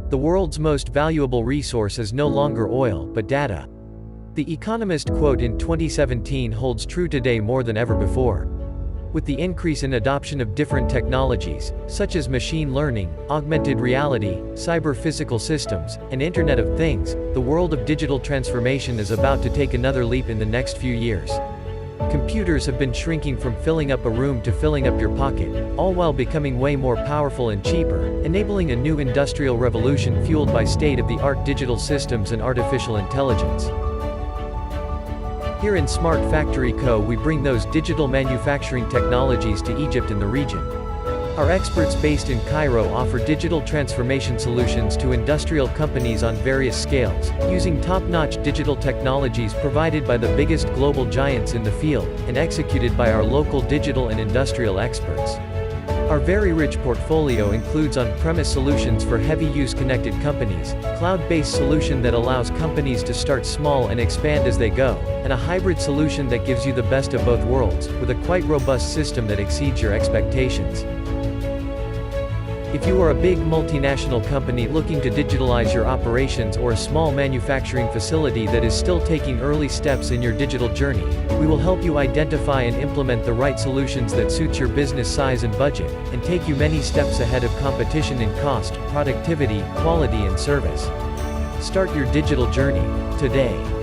The world's most valuable resource is no longer oil, but data. The Economist quote in 2017 holds true today more than ever before. With the increase in adoption of different technologies, such as machine learning, augmented reality, cyber-physical systems, and Internet of Things, the world of digital transformation is about to take another leap in the next few years. Computers have been shrinking from filling up a room to filling up your pocket, all while becoming way more powerful and cheaper, enabling a new industrial revolution fueled by state-of-the-art digital systems and artificial intelligence. Here in Smart Factory Co., we bring those digital manufacturing technologies to Egypt and the region. Our experts based in Cairo offer digital transformation solutions to industrial companies on various scales, using top-notch digital technologies provided by the biggest global giants in the field, and executed by our local digital and industrial experts. Our very rich portfolio includes on-premise solutions for heavy-use connected companies, cloud-based solution that allows companies to start small and expand as they go, and a hybrid solution that gives you the best of both worlds, with a quite robust system that exceeds your expectations. If you are a big multinational company looking to digitalize your operations or a small manufacturing facility that is still taking early steps in your digital journey, we will help you identify and implement the right solutions that suits your business size and budget, and take you many steps ahead of competition in cost, productivity, quality and service. Start your digital journey today.